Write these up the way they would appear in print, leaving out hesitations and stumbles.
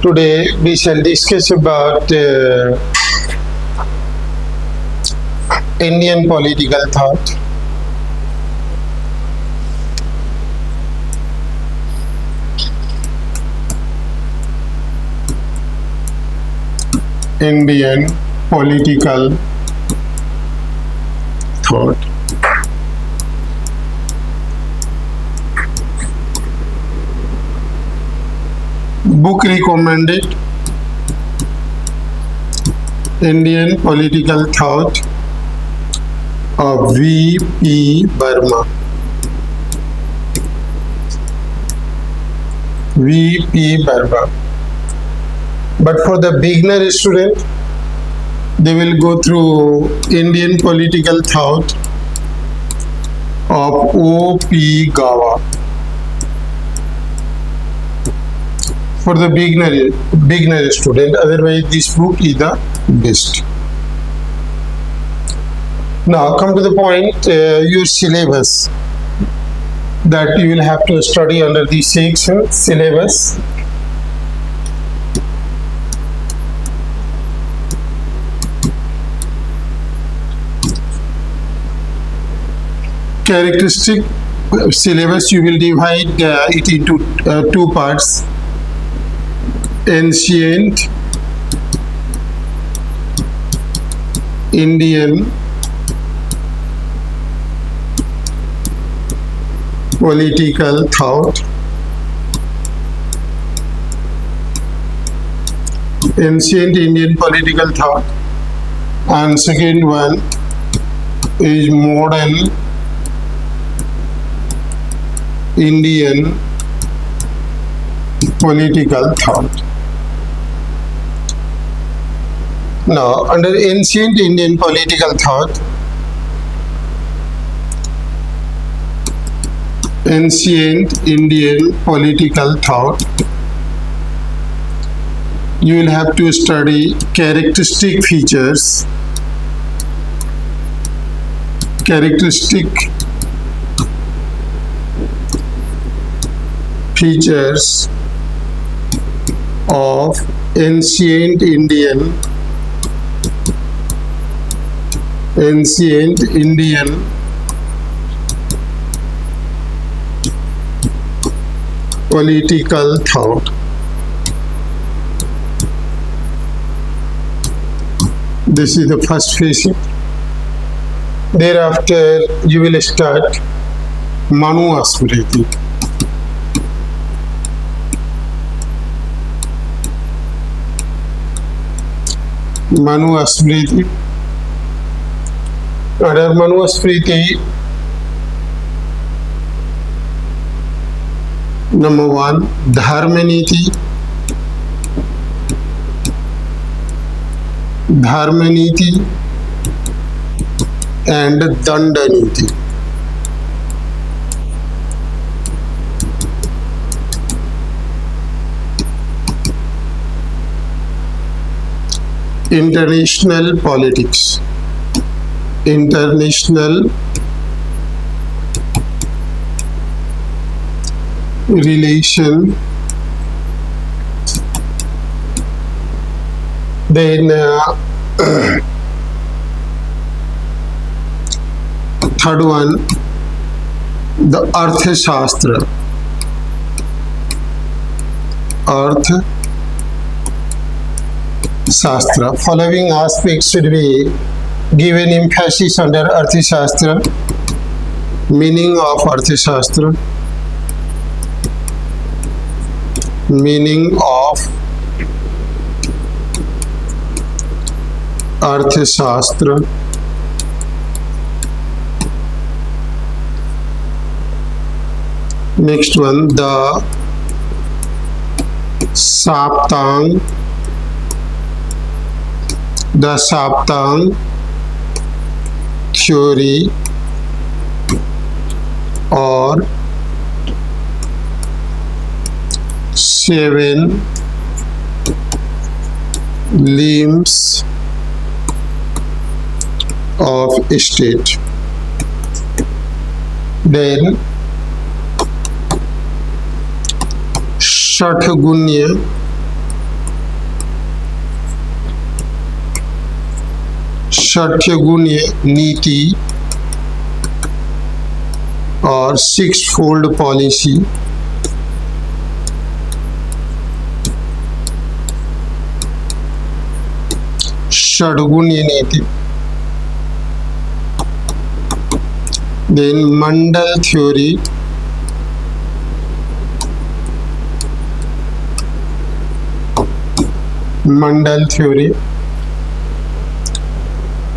Today we shall discuss about Indian political thought. Indian political thought. Book recommended: Indian Political Thought of V.P. Burma. V.P. Burma. But for the beginner student, they will go through Indian Political Thought of O.P. Gawa. For the beginner student, otherwise this book is the best. Now come to the point, your syllabus that you will have to study under this section. Syllabus. Characteristic syllabus, you will divide it into two parts: ancient Indian political thought, ancient Indian political thought, and second one is modern Indian political thought. Now, under ancient Indian political thought, you will have to study characteristic features of ancient Indian political thought. This is the first phase. Thereafter, you will start Manusmriti. Under Manusmriti, number one, Dharma Niti, and Danda Niti. International politics, international relation, then third one, the Arthashastra. Following aspects should be given emphasis under Arthashastra. Meaning of Arthashastra. Next one, the Saptang theory or 7 limbs of state. Then Shatgunya षट्यगुणीय नीति और six fold policy, षड्गुणीय नीति, then Mandal theory,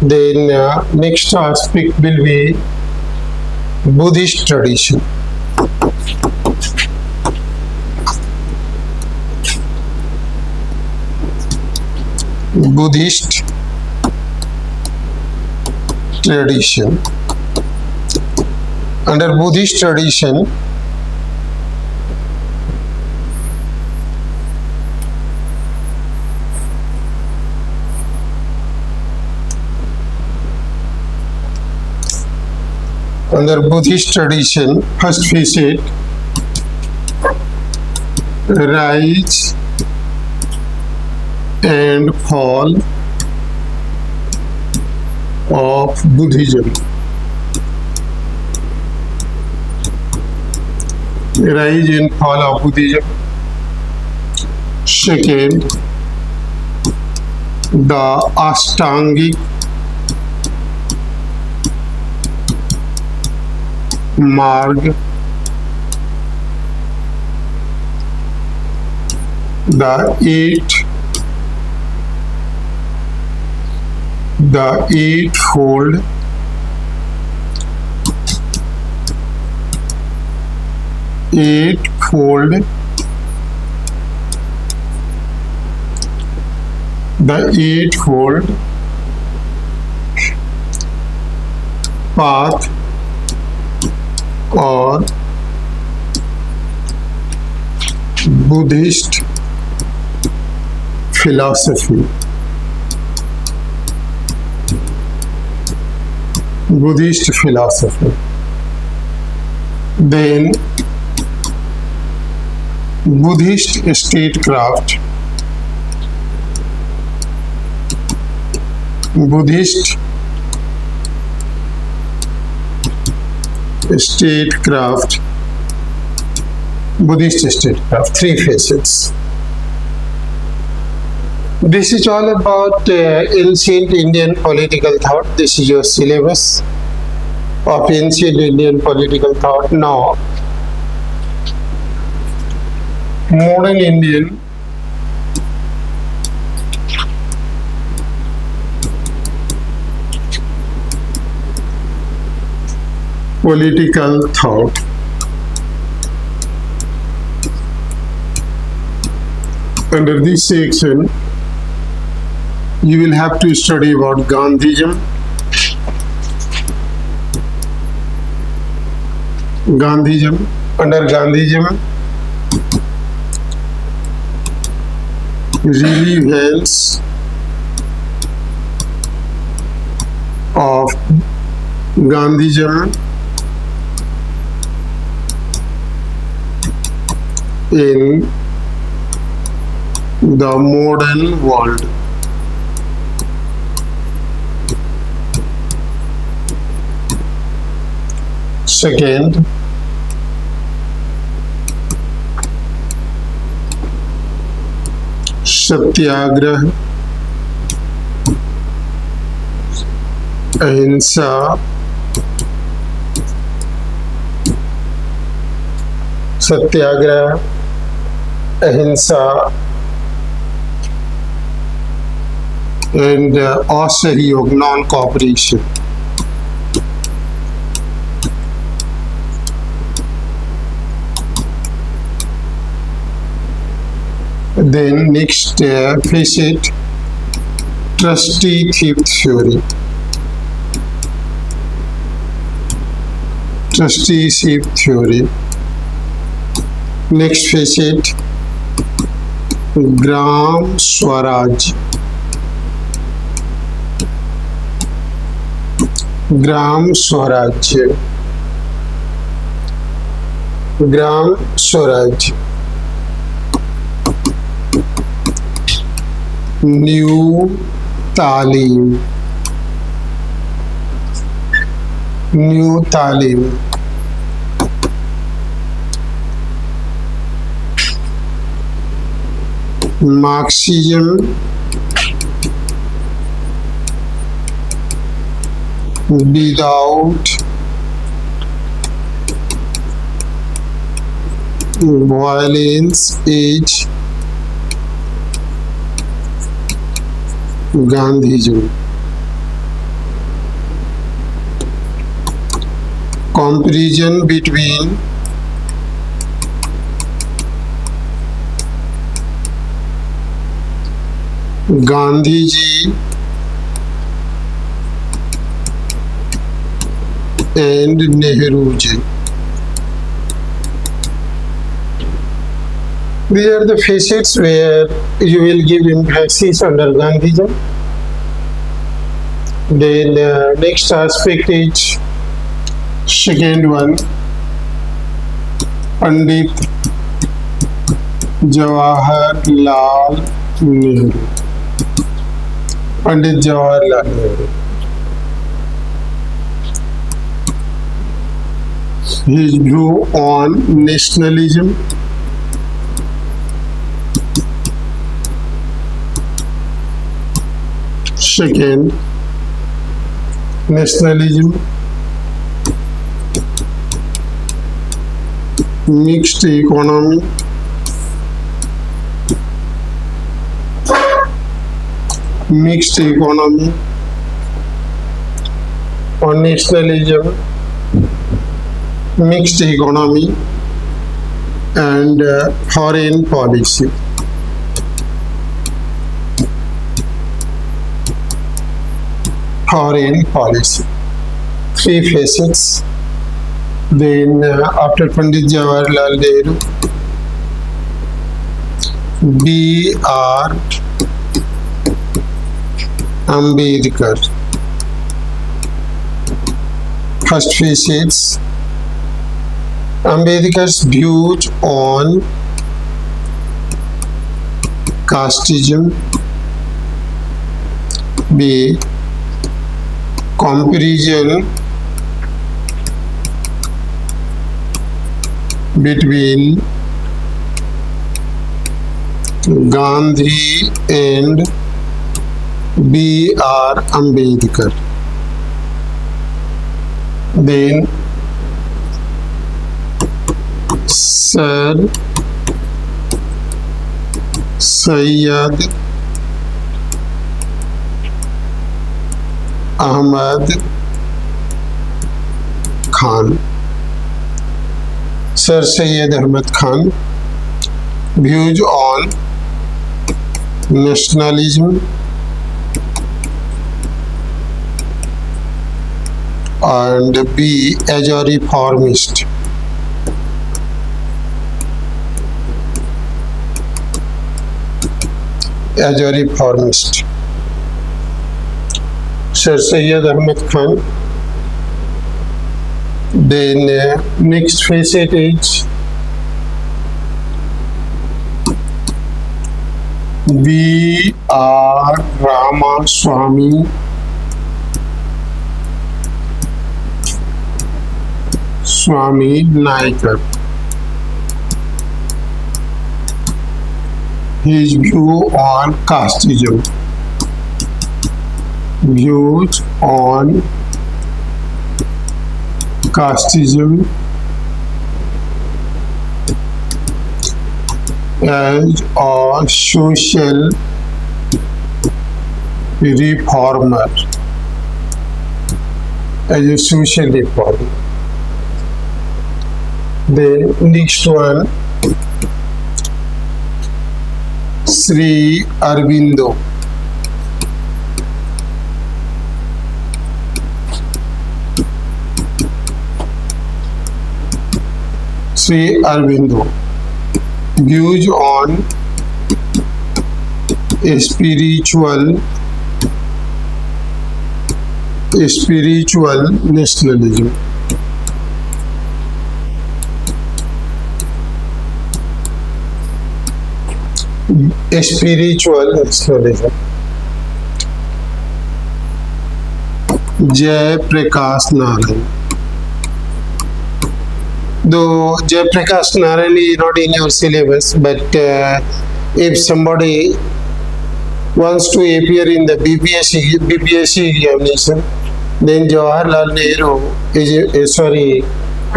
then next aspect will be Buddhist tradition. Buddhist tradition. Under Buddhist tradition, first facet, rise and fall of Buddhism. Rise and fall of Buddhism. Second, the Ashtangic Marg, the eightfold path or Buddhist philosophy. Then Buddhist statecraft, Buddhist statecraft, three facets. This is all about ancient Indian political thought. This is your syllabus of ancient Indian political thought. Now, modern Indian political thought. Under this section, you will have to study about Gandhism. Under Gandhism, relevance of Gandhism in the modern world. Second, Satyagraha, Ahimsa, Satyagraha, Ahimsa, and Asahयोग, non-cooperation. Then next facet, trusteeship theory. Next facet, Gram Swaraj. New Talim. New Talim. Marxism without violence is Gandhism. Comparison between Gandhiji and Nehruji. These are the facets where you will give emphasis under Gandhism. Then next aspect is second one, Pandit Jawaharlal Nehru. Pandit Jawaharlal Nehru. His view on nationalism, second, nationalism, mixed economy, on nationalism, mixed economy, and foreign policy. Foreign policy. Three facets. Then after Pandit Jawaharlal Nehru, B.R. Ambedkar. First facets, Ambedkar's views on casteism. B. Comparison between Gandhi and B.R. Ambedkar. Then Sir Syed Ahmad Khan. Sir Syed Ahmad Khan, views on nationalism and B. as a reformist. As a reformist. Sir Syed Ahmad Khan. Then next facet is V.R. Ramaswamy Naikar. His view on casteism. Views on casteism as a social reformer. As a social reformer. The next one, Sri Aurobindo. Sri Aurobindo. Views on spiritual nationalism. Spiritual nationalism. Jai Prakash Narayan. Though Jayaprakash Narayan is not in your syllabus, but if somebody wants to appear in the BPSC examination, then Jawaharlal Nehru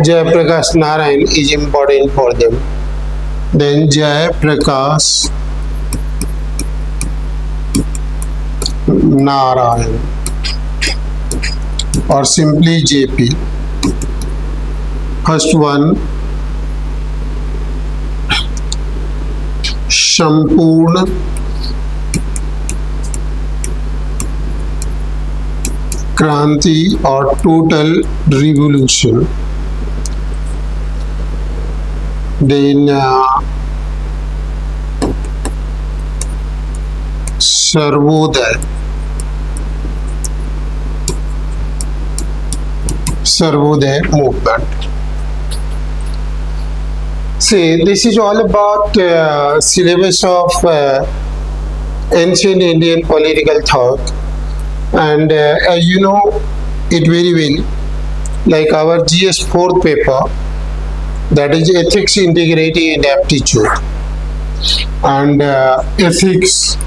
Jayaprakash Narayan is important for them. Then Jayaprakash Narayan, or simply JP. First one, Sampurna Kranti, or total revolution. Then Sarvodaya movement. See, this is all about syllabus of ancient Indian political thought, and you know it very well, like our GS 4th paper, that is ethics, integrity and aptitude. And ethics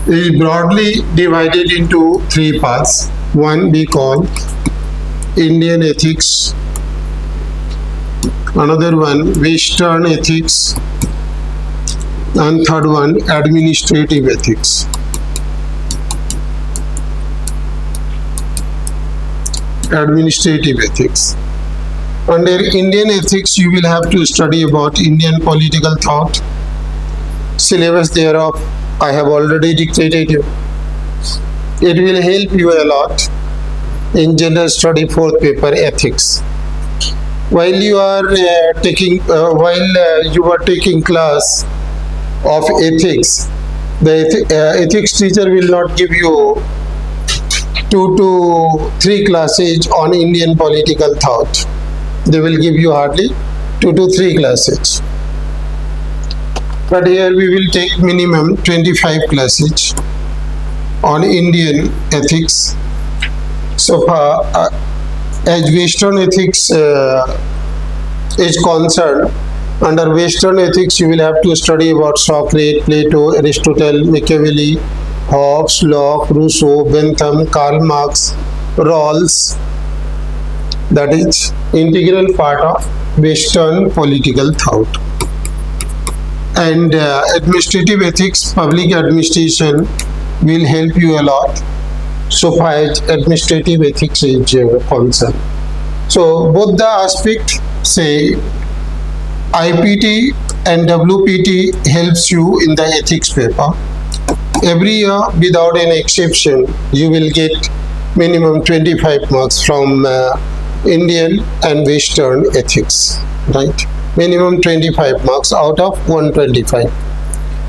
is broadly divided into three parts. One we call Indian ethics, another one Western ethics, and third one administrative ethics. Administrative ethics. Under Indian ethics, you will have to study about Indian political thought. Syllabus thereof I have already dictated you. It will help you a lot in general study 4th paper ethics. While you are taking class of ethics, the ethics teacher will not give you 2 to 3 classes on Indian political thought. They will give you hardly 2 to 3 classes. But here we will take minimum 25 classes on Indian ethics. So far, as Western ethics is concerned, under Western ethics you will have to study about Socrates, Plato, Aristotle, Machiavelli, Hobbes, Locke, Rousseau, Bentham, Karl Marx, Rawls. That is integral part of Western political thought. And administrative ethics, public administration will help you a lot so far as administrative ethics is concerned. So both the aspect, say IPT and WPT helps you in the ethics paper. Every year without an exception you will get minimum 25 marks from Indian and Western ethics, right? Minimum 25 marks out of 125,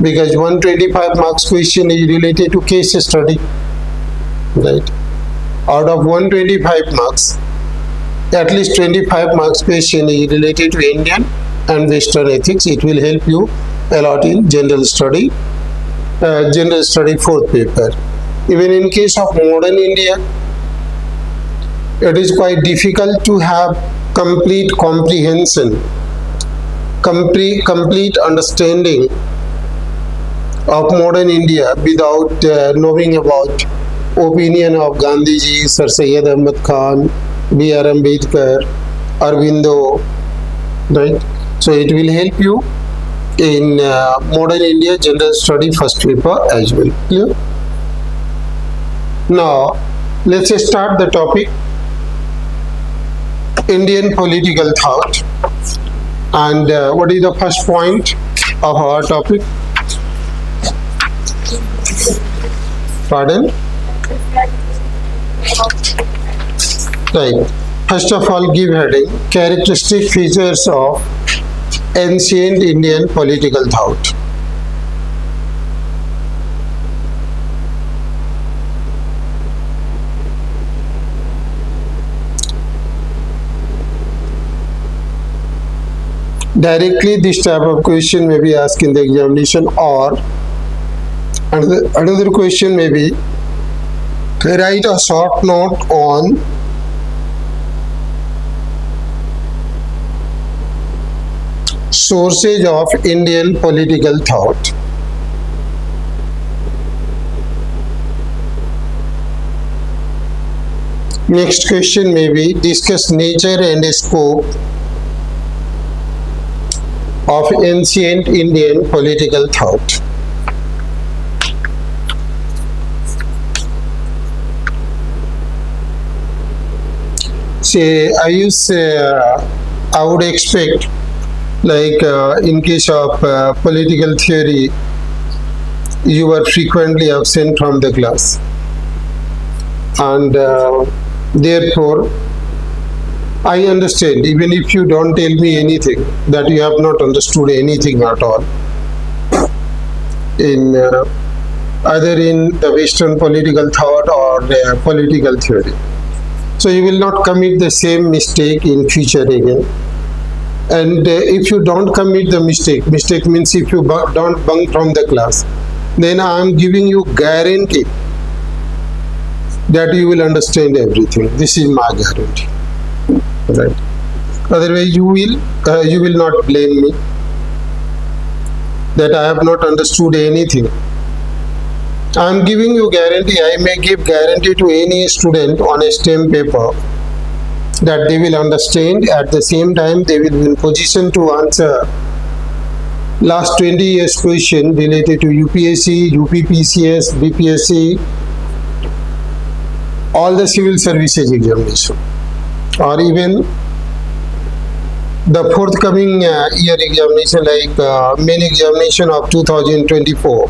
because 125 marks question is related to case study, right? Out of 125 marks, at least 25 marks question is related to Indian and Western ethics. It will help you a lot in general study 4th paper. Even in case of modern India, it is quite difficult to have complete comprehension, complete understanding of modern India without knowing about opinion of Gandhiji, Sir Syed Ahmad Khan, B.R. Ambedkar, Aurobindo, right? So it will help you in modern India general study first paper as well. Clear? Now let's start the topic Indian political thought. And what is the first point of our topic? Pardon? Right. First of all, give heading characteristic features of ancient Indian political thought. Directly this type of question may be asked in the examination, or another question may be write a short note on sources of Indian political thought. Next question may be discuss nature and scope of ancient Indian political thought. Say, I would expect, like in case of political theory, you were frequently absent from the class, and therefore, I understand, even if you don't tell me anything, that you have not understood anything at all in either in the Western political thought or political theory. So you will not commit the same mistake in future again. And if you don't commit the mistake means if you don't bunk from the class, then I am giving you guarantee that you will understand everything. This is my guarantee. Right. Otherwise, you will not blame me that I have not understood anything. I am giving you guarantee. I may give guarantee to any student on a STEM paper that they will understand. At the same time, they will be in position to answer last 20 years question related to UPSC, UPPCS, BPSC, all the civil services examination, or even the forthcoming year examination, like main examination of 2024.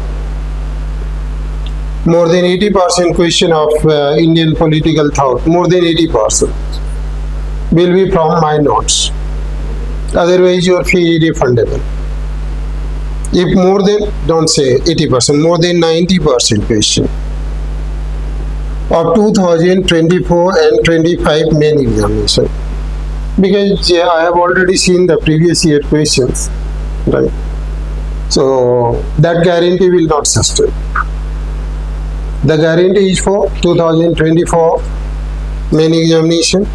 More than 80% question of Indian political thought, more than 80% will be from my notes. Otherwise, your fee is refundable. If more than, don't say 80%, more than 90% question of 2024 and 25 main examination. Because I have already seen the previous year questions, right? So that guarantee will not sustain. The guarantee is for 2024 main examination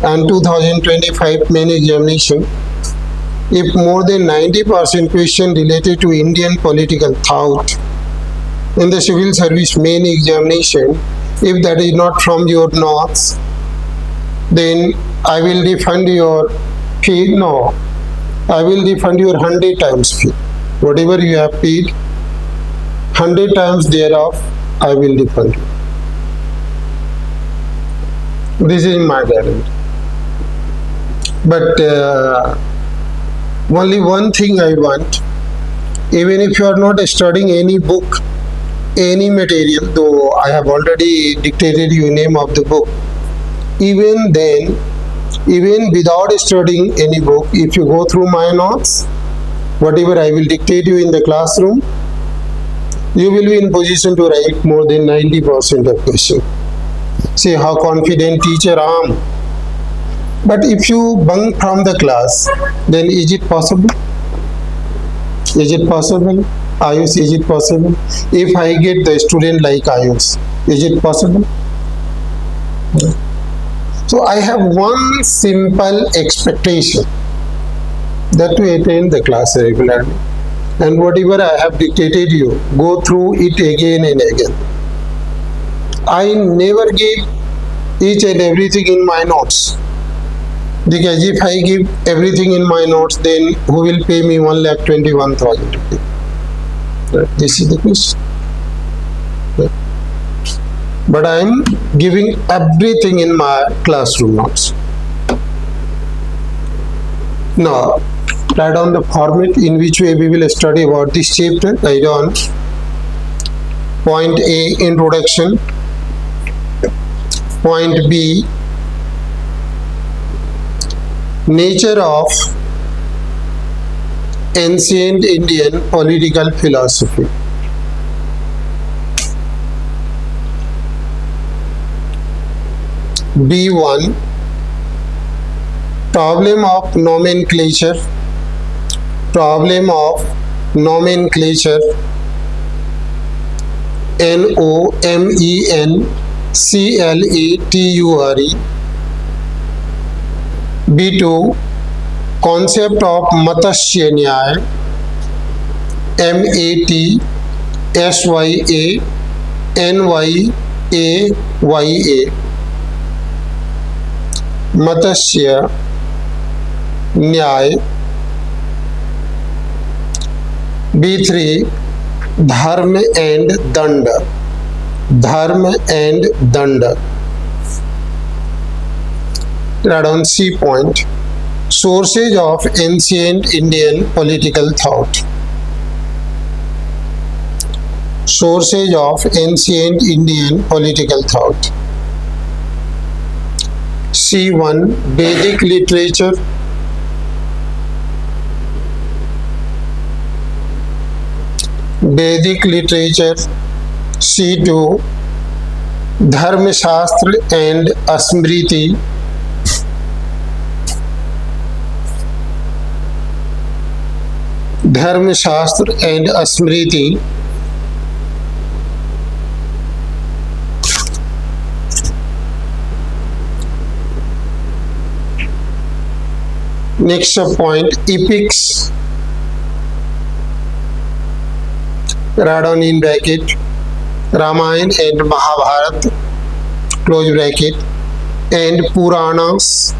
and 2025 main examination. If more than 90% question related to Indian political thought in the civil service main examination, if that is not from your notes, then I will refund your fee. No, I will refund your 100 times fee. Whatever you have paid, 100 times thereof, I will refund you. This is my guarantee. But only one thing I want, even if you are not studying any book, any material, though I have already dictated you name of the book, even then, even without studying any book, if you go through my notes, whatever I will dictate you in the classroom, you will be in position to write more than 90% of question. See how confident teacher I am. But if you bunk from the class, then is it possible? Is it possible? Ayush, is it possible? If I get the student like Ayush, is it possible? So I have one simple expectation, that to attend the class regularly. And whatever I have dictated you, go through it again and again. I never give each and everything in my notes. Because if I give everything in my notes, then who will pay me 1,21,000 rupees? This is the question. But I am giving everything in my classroom notes. Now, write down the format in which way we will study about this chapter. Write down point A, introduction. Point B, nature of ancient Indian political philosophy. B1, problem of nomenclature. Problem of nomenclature. nomenclature. B2, concept of Matsya Nyaya, Matsya Matsya Nyaya. B3 Dharma and Danda. Dharma and Danda. Write down C point. Sources of ancient Indian political thought. Sources of ancient Indian political thought. C1 Vedic literature. Vedic literature. C2 Dharmashastra and Smriti. Dharmashastra and Smriti. Next point, epics. Write down in bracket Ramayana and Mahabharata, close bracket, and Puranas.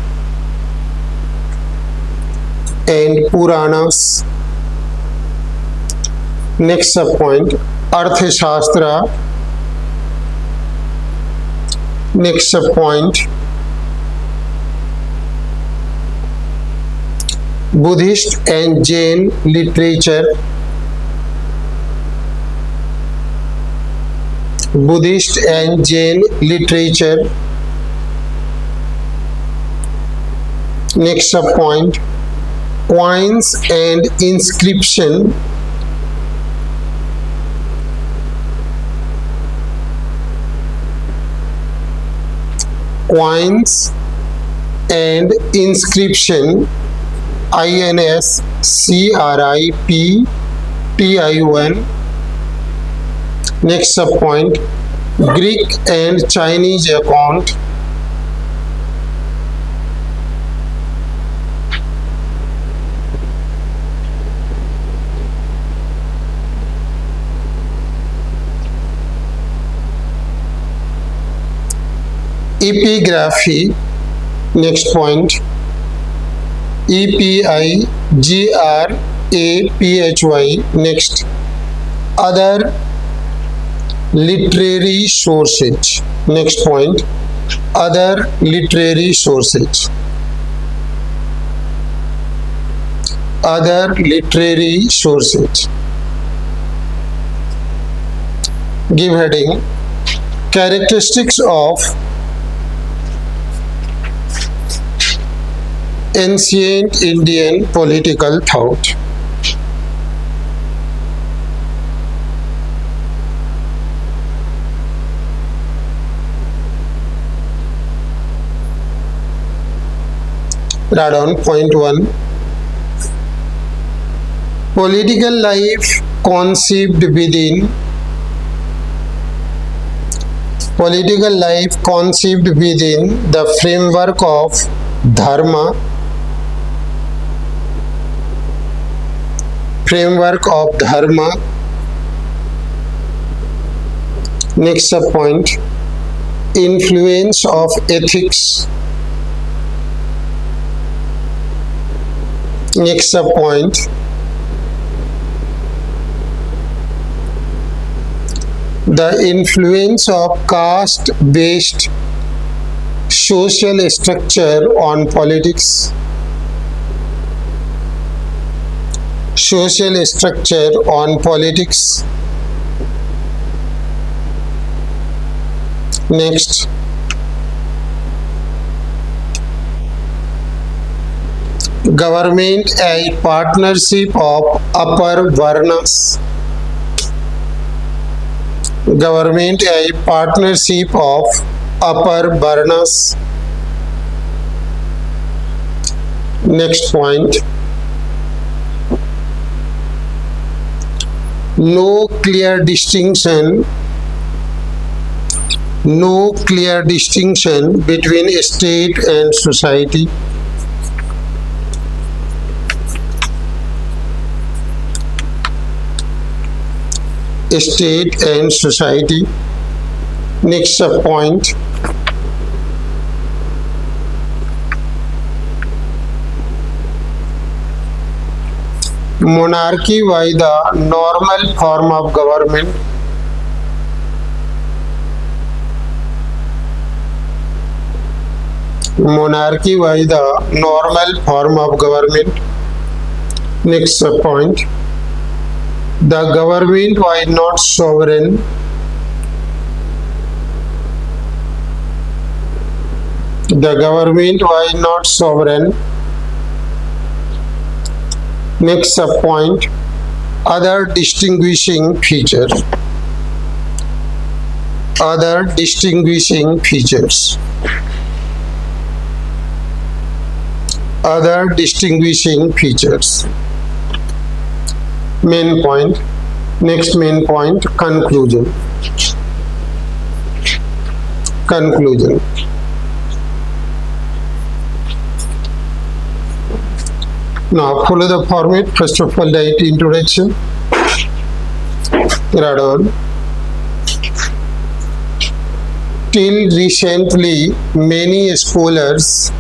Next point, Arthashastra. Next point, Buddhist and Jain literature. Buddhist and Jain literature. Next point, coins and inscription. Coins and inscription. INSCRIPTION. Next point, Greek and Chinese account. Epigraphy. Next point, EPIGRAPHY. Next, other literary sources. Next point, other literary sources. Other literary sources. Give heading, characteristics of ancient Indian political thought. Write down point 1. Political life conceived within. Political life conceived within the framework of Dharma. Framework of Dharma. Next point, influence of ethics. Next point, the influence of caste-based social structure on politics. Social structure on politics. Next, government a partnership of upper varnas. Government a partnership of upper varnas. Next point, no clear distinction between state and society. state and society. Next point. Monarchy by the normal form of government. Monarchy by the normal form of government. Next point. The government was not sovereign. The government was not sovereign. Next point. Other distinguishing features. Other distinguishing features. Other distinguishing features. Main point. Next main point. Conclusion. Conclusion. Now follow the format. First of all, the introduction. Radon. Till recently, many scholars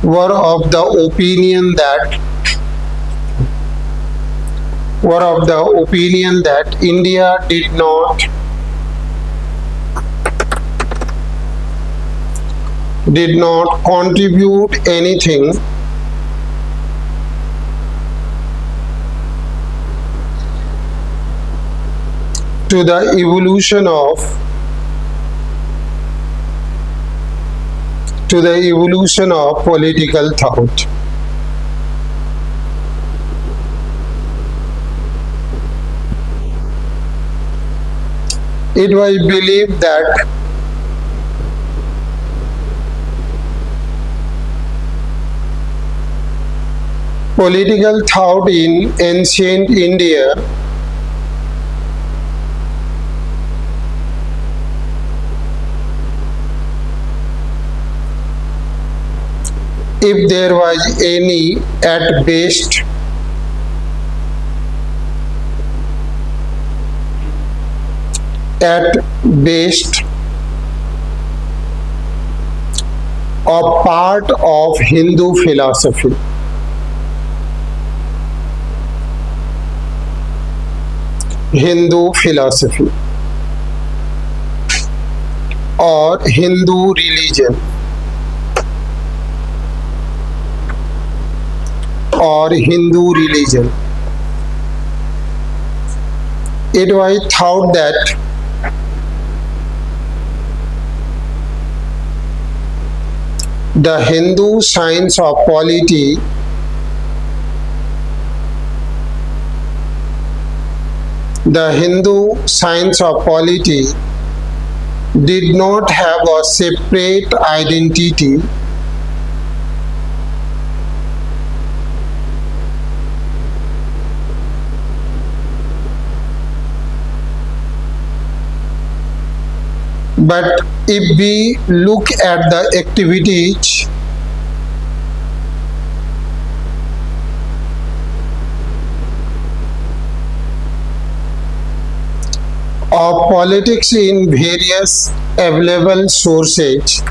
were of the opinion that India did not contribute anything to the evolution of political thought. It was believed that political thought in ancient India if there was any, at best, a part of Hindu philosophy. Or Hindu religion. It was thought that the Hindu science of polity did not have a separate identity but if we look at the activities of politics in various available sources,